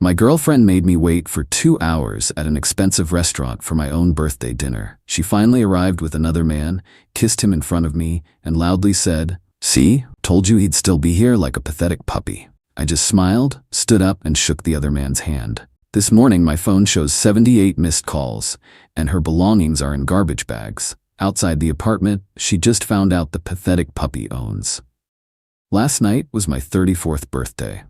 My girlfriend made me wait for 2 hours at an expensive restaurant for my own birthday dinner. She finally arrived with another man, kissed him in front of me, and loudly said, "See, told you he'd still be here like a pathetic puppy." I just smiled, stood up, and shook the other man's hand. This morning my phone shows 78 missed calls, and her belongings are in garbage bags. Outside the apartment she just found out the pathetic puppy owns. Last night was my 34th birthday.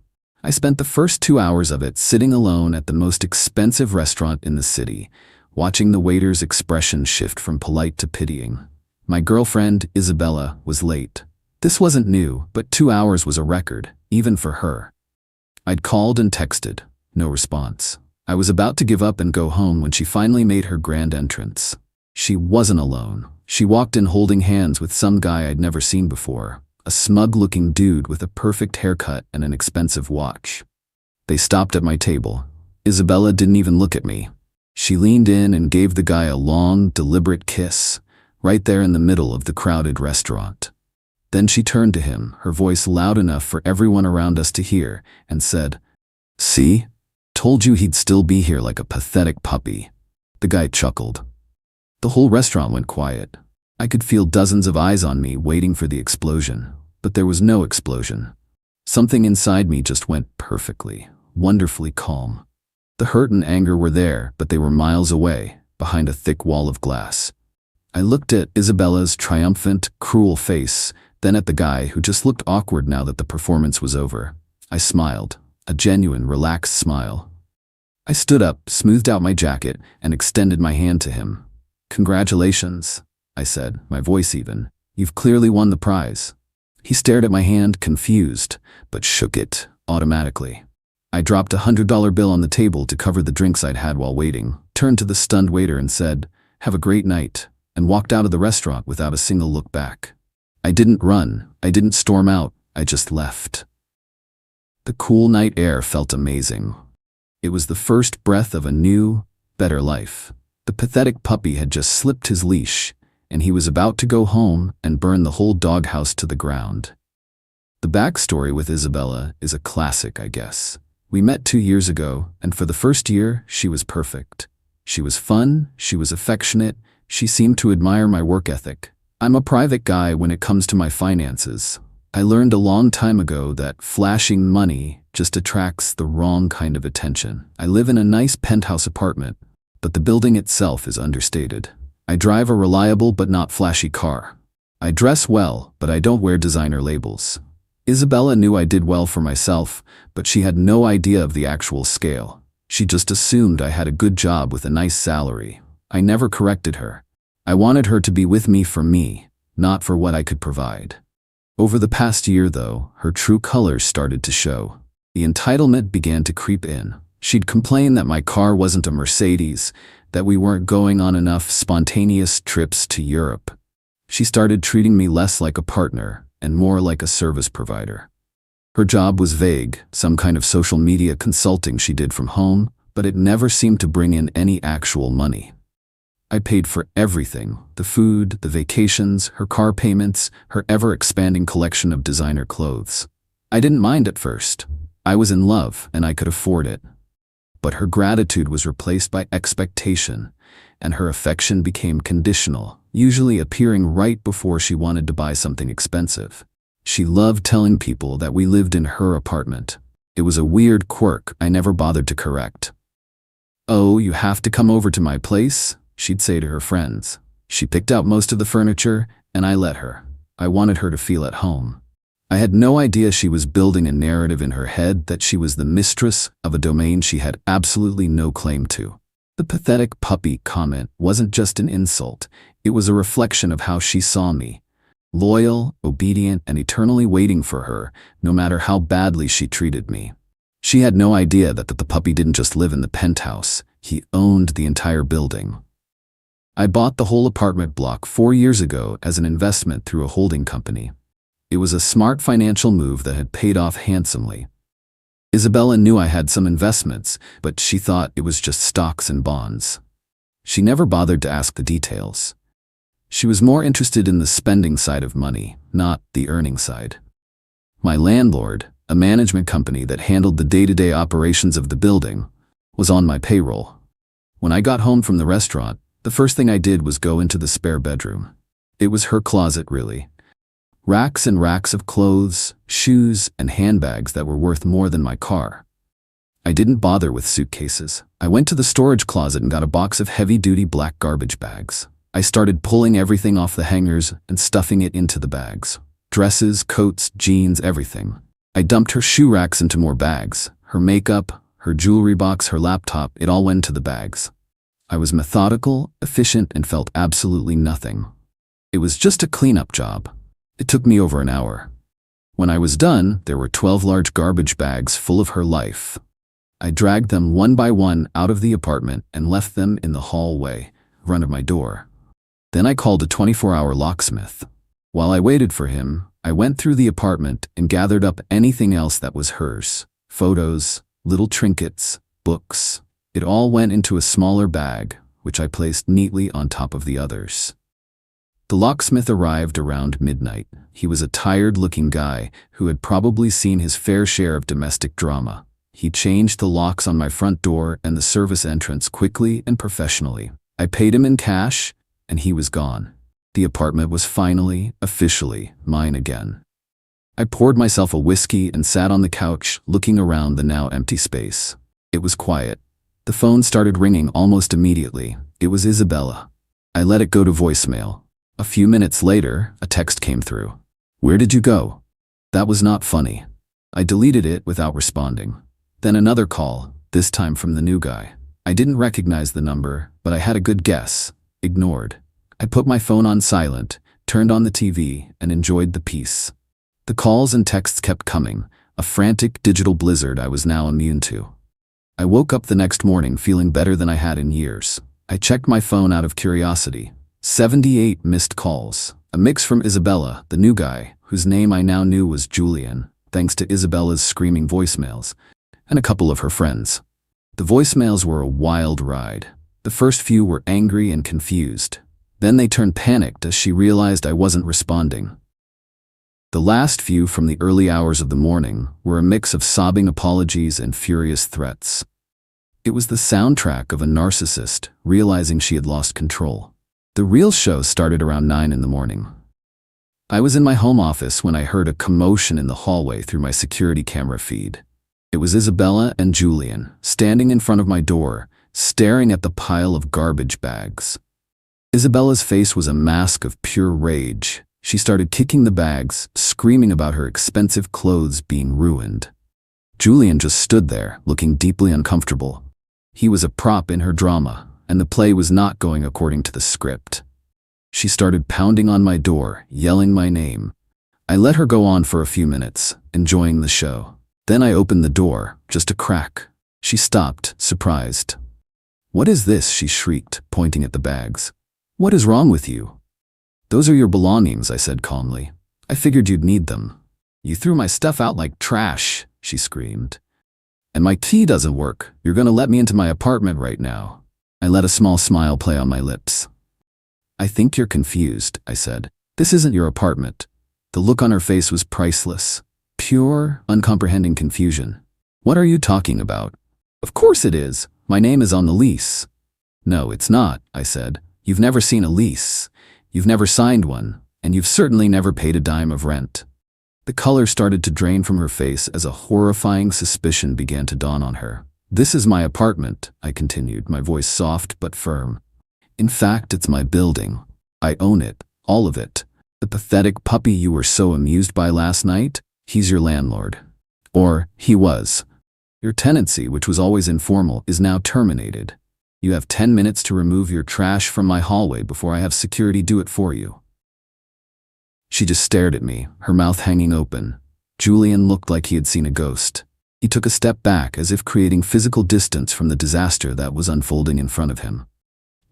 I spent the first 2 hours of it sitting alone at the most expensive restaurant in the city, watching the waiter's expression shift from polite to pitying. My girlfriend, Isabella, was late. This wasn't new, but 2 hours was a record, even for her. I'd called and texted. No response. I was about to give up and go home when she finally made her grand entrance. She wasn't alone. She walked in holding hands with some guy I'd never seen before, a smug-looking dude with a perfect haircut and an expensive watch. They stopped at my table. Isabella didn't even look at me. She leaned in and gave the guy a long, deliberate kiss, right there in the middle of the crowded restaurant. Then she turned to him, her voice loud enough for everyone around us to hear, and said, "See? Told you he'd still be here like a pathetic puppy." The guy chuckled. The whole restaurant went quiet. I could feel dozens of eyes on me waiting for the explosion, but there was no explosion. Something inside me just went perfectly, wonderfully calm. The hurt and anger were there, but they were miles away, behind a thick wall of glass. I looked at Isabella's triumphant, cruel face, then at the guy who just looked awkward now that the performance was over. I smiled, a genuine, relaxed smile. I stood up, smoothed out my jacket, and extended my hand to him. "Congratulations," I said, my voice even. "You've clearly won the prize." He stared at my hand, confused, but shook it automatically. I dropped a $100 bill on the table to cover the drinks I'd had while waiting, turned to the stunned waiter and said, "Have a great night," and walked out of the restaurant without a single look back. I didn't run, I didn't storm out, I just left. The cool night air felt amazing. It was the first breath of a new, better life. The pathetic puppy had just slipped his leash, and he was about to go home and burn the whole doghouse to the ground. The backstory with Isabella is a classic, I guess. We met 2 years ago, and for the first year, she was perfect. She was fun, she was affectionate, she seemed to admire my work ethic. I'm a private guy when it comes to my finances. I learned a long time ago that flashing money just attracts the wrong kind of attention. I live in a nice penthouse apartment, but the building itself is understated. I drive a reliable but not flashy car. I dress well, but I don't wear designer labels. Isabella knew I did well for myself, but she had no idea of the actual scale. She just assumed I had a good job with a nice salary. I never corrected her. I wanted her to be with me for me, not for what I could provide. Over the past year, though, her true colors started to show. The entitlement began to creep in. She'd complain that my car wasn't a Mercedes, that we weren't going on enough spontaneous trips to Europe. She started treating me less like a partner and more like a service provider. Her job was vague, some kind of social media consulting she did from home, but it never seemed to bring in any actual money. I paid for everything, the food, the vacations, her car payments, her ever-expanding collection of designer clothes. I didn't mind at first. I was in love, and I could afford it. But her gratitude was replaced by expectation, and her affection became conditional, usually appearing right before she wanted to buy something expensive. She loved telling people that we lived in her apartment. It was a weird quirk I never bothered to correct. "Oh, you have to come over to my place?" she'd say to her friends. She picked out most of the furniture, and I let her. I wanted her to feel at home. I had no idea she was building a narrative in her head that she was the mistress of a domain she had absolutely no claim to. The pathetic puppy comment wasn't just an insult, it was a reflection of how she saw me. Loyal, obedient, and eternally waiting for her, no matter how badly she treated me. She had no idea that the puppy didn't just live in the penthouse, he owned the entire building. I bought the whole apartment block 4 years ago as an investment through a holding company. It was a smart financial move that had paid off handsomely. Isabella knew I had some investments, but she thought it was just stocks and bonds. She never bothered to ask the details. She was more interested in the spending side of money, not the earning side. My landlord, A management company that handled the day-to-day operations of the building, was on my payroll. When I got home from the restaurant, the first thing I did was go into the spare bedroom. It was her closet, really. Racks and racks of clothes, shoes, and handbags that were worth more than my car. I didn't bother with suitcases. I went to the storage closet and got a box of heavy-duty black garbage bags. I started pulling everything off the hangers and stuffing it into the bags. Dresses, coats, jeans, everything. I dumped her shoe racks into more bags. Her makeup, her jewelry box, her laptop, it all went into the bags. I was methodical, efficient, and felt absolutely nothing. It was just a cleanup job. It took me over an hour. When I was done, there were 12 large garbage bags full of her life. I dragged them one by one out of the apartment and left them in the hallway, in front of my door. Then I called a 24-hour locksmith. While I waited for him, I went through the apartment and gathered up anything else that was hers. Photos, little trinkets, books. It all went into a smaller bag, which I placed neatly on top of the others. The locksmith arrived around midnight. He was a tired-looking guy who had probably seen his fair share of domestic drama. He changed the locks on my front door and the service entrance quickly and professionally. I paid him in cash, and he was gone. The apartment was finally, officially, mine again. I poured myself a whiskey and sat on the couch, looking around the now empty space. It was quiet. The phone started ringing almost immediately. It was Isabella. I let it go to voicemail. A few minutes later, a text came through. "Where did you go?" That was not funny. I deleted it without responding. Then another call, this time from the new guy. I didn't recognize the number, but I had a good guess. Ignored. I put my phone on silent, turned on the TV, and enjoyed the peace. The calls and texts kept coming, a frantic digital blizzard I was now immune to. I woke up the next morning feeling better than I had in years. I checked my phone out of curiosity. 78 missed calls, a mix from Isabella, the new guy, whose name I now knew was Julian, thanks to Isabella's screaming voicemails, and a couple of her friends. The voicemails were a wild ride. The first few were angry and confused. Then they turned panicked as she realized I wasn't responding. The last few from the early hours of the morning were a mix of sobbing apologies and furious threats. It was the soundtrack of a narcissist realizing she had lost control. The real show started around 9 in the morning. I was in my home office when I heard a commotion in the hallway through my security camera feed. It was Isabella and Julian, standing in front of my door, staring at the pile of garbage bags. Isabella's face was a mask of pure rage. She started kicking the bags, screaming about her expensive clothes being ruined. Julian just stood there, looking deeply uncomfortable. He was a prop in her drama, and the play was not going according to the script. She started pounding on my door, yelling my name. I let her go on for a few minutes, enjoying the show. Then I opened the door, just a crack. She stopped, surprised. "What is this?" she shrieked, pointing at the bags. "What is wrong with you?" "Those are your belongings," I said calmly. "I figured you'd need them." "You threw my stuff out like trash," she screamed. "And my key doesn't work. You're gonna let me into my apartment right now." I let a small smile play on my lips. "I think you're confused," I said. "This isn't your apartment." The look on her face was priceless. Pure, uncomprehending confusion. "What are you talking about?" "Of course it is. My name is on the lease." "No, it's not," I said. "You've never seen a lease. You've never signed one, and you've certainly never paid a dime of rent." The color started to drain from her face as a horrifying suspicion began to dawn on her. "This is my apartment," I continued, my voice soft but firm. "In fact, it's my building. I own it, all of it. The pathetic puppy you were so amused by last night, he's your landlord. Or, he was. Your tenancy, which was always informal, is now terminated. You have 10 minutes to remove your trash from my hallway before I have security do it for you." She just stared at me, her mouth hanging open. Julian looked like he had seen a ghost. He took a step back as if creating physical distance from the disaster that was unfolding in front of him.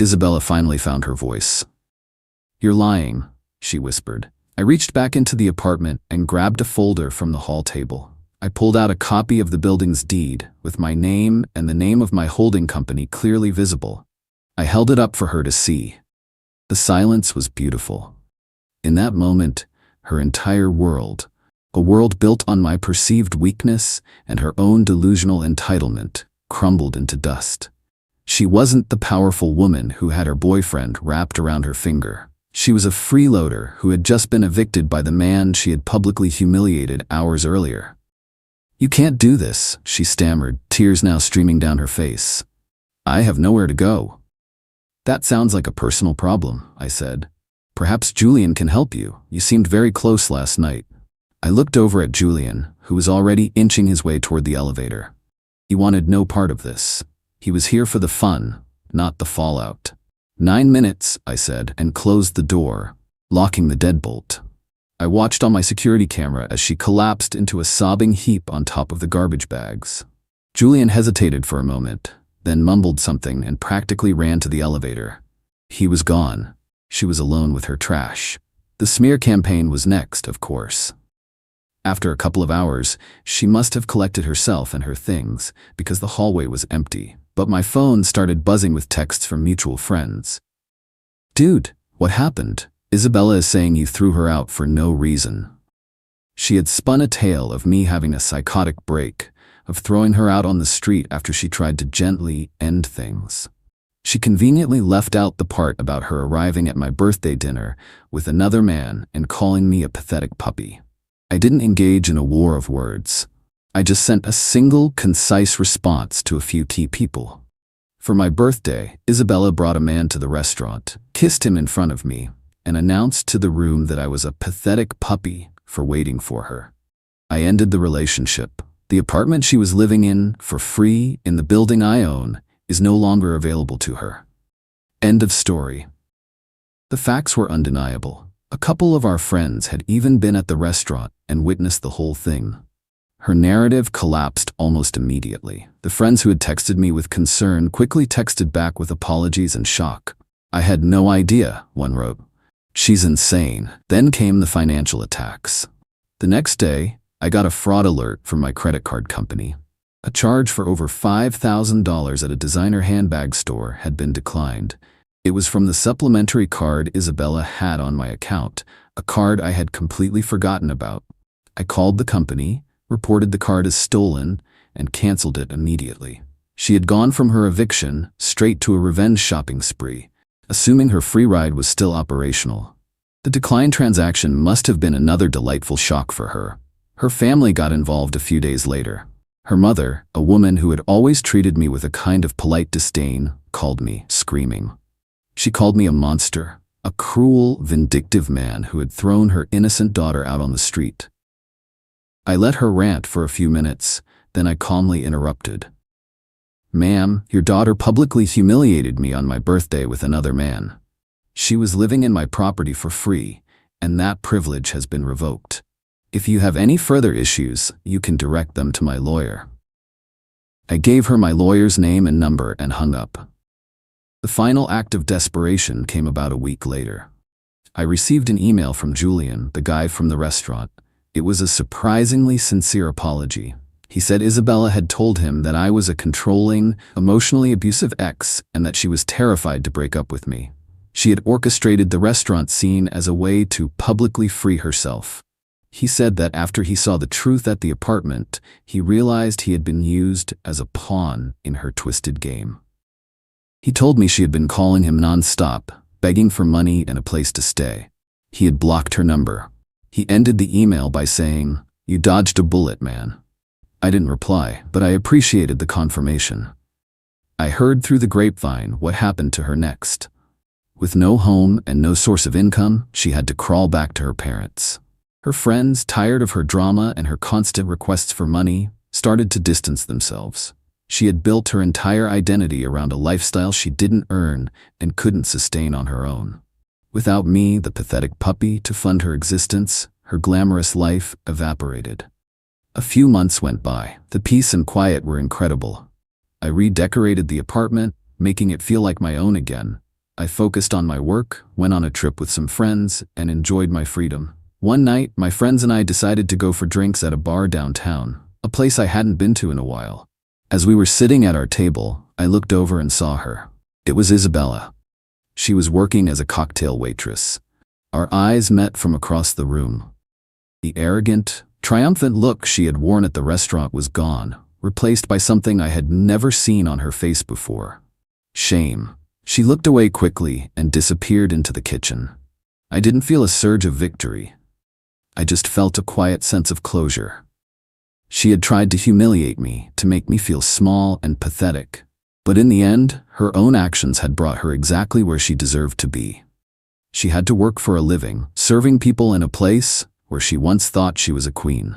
Isabella finally found her voice. "You're lying," she whispered. I reached back into the apartment and grabbed a folder from the hall table. I pulled out a copy of the building's deed, with my name and the name of my holding company clearly visible. I held it up for her to see. The silence was beautiful. In that moment, her entire world, A world built on my perceived weakness and her own delusional entitlement crumbled into dust. She wasn't the powerful woman who had her boyfriend wrapped around her finger. She was a freeloader who had just been evicted by the man she had publicly humiliated hours earlier. "You can't do this," she stammered, tears now streaming down her face. "I have nowhere to go." "That sounds like a personal problem," I said. "Perhaps Julian can help you. You seemed very close last night." I looked over at Julian, who was already inching his way toward the elevator. He wanted no part of this. He was here for the fun, not the fallout. 9 minutes, I said, and closed the door, locking the deadbolt. I watched on my security camera as she collapsed into a sobbing heap on top of the garbage bags. Julian hesitated for a moment, then mumbled something and practically ran to the elevator. He was gone. She was alone with her trash. The smear campaign was next, of course. After a couple of hours, she must have collected herself and her things, because the hallway was empty. But my phone started buzzing with texts from mutual friends. "Dude, what happened? Isabella is saying you threw her out for no reason." She had spun a tale of me having a psychotic break, of throwing her out on the street after she tried to gently end things. She conveniently left out the part about her arriving at my birthday dinner with another man and calling me a pathetic puppy. I didn't engage in a war of words. I just sent a single, concise response to a few key people. For my birthday, Isabella brought a man to the restaurant, kissed him in front of me, and announced to the room that I was a pathetic puppy for waiting for her. I ended the relationship. The apartment she was living in, for free, in the building I own, is no longer available to her. End of story. The facts were undeniable. A couple of our friends had even been at the restaurant and witnessed the whole thing. Her narrative collapsed almost immediately. The friends who had texted me with concern quickly texted back with apologies and shock. "I had no idea," one wrote. "She's insane." Then came the financial attacks. The next day, I got a fraud alert from my credit card company. A charge for over $5,000 at a designer handbag store had been declined. It was from the supplementary card Isabella had on my account, a card I had completely forgotten about. I called the company, reported the card as stolen, and canceled it immediately. She had gone from her eviction straight to a revenge shopping spree, assuming her free ride was still operational. The declined transaction must have been another delightful shock for her. Her family got involved a few days later. Her mother, a woman who had always treated me with a kind of polite disdain, called me, screaming. She called me a monster, a cruel, vindictive man who had thrown her innocent daughter out on the street. I let her rant for a few minutes, then I calmly interrupted. "Ma'am, your daughter publicly humiliated me on my birthday with another man. She was living in my property for free, and that privilege has been revoked. If you have any further issues, you can direct them to my lawyer." I gave her my lawyer's name and number and hung up. The final act of desperation came about a week later. I received an email from Julian, the guy from the restaurant. It was a surprisingly sincere apology. He said Isabella had told him that I was a controlling, emotionally abusive ex and that she was terrified to break up with me. She had orchestrated the restaurant scene as a way to publicly free herself. He said that after he saw the truth at the apartment, he realized he had been used as a pawn in her twisted game. He told me she had been calling him non-stop, begging for money and a place to stay. He had blocked her number. He ended the email by saying, "You dodged a bullet, man." I didn't reply, but I appreciated the confirmation. I heard through the grapevine what happened to her next. With no home and no source of income, she had to crawl back to her parents. Her friends, tired of her drama and her constant requests for money, started to distance themselves. She had built her entire identity around a lifestyle she didn't earn and couldn't sustain on her own. Without me, the pathetic puppy, to fund her existence, her glamorous life evaporated. A few months went by. The peace and quiet were incredible. I redecorated the apartment, making it feel like my own again. I focused on my work, went on a trip with some friends, and enjoyed my freedom. One night, my friends and I decided to go for drinks at a bar downtown, a place I hadn't been to in a while. As we were sitting at our table, I looked over and saw her. It was Isabella. She was working as a cocktail waitress. Our eyes met from across the room. The arrogant, Triumphant look she had worn at the restaurant was gone, replaced by something I had never seen on her face before. Shame. She looked away quickly and disappeared into the kitchen. I didn't feel a surge of victory. I just felt a quiet sense of closure. She had tried to humiliate me, to make me feel small and pathetic. But in the end, her own actions had brought her exactly where she deserved to be. She had to work for a living, serving people in a place where she once thought she was a queen.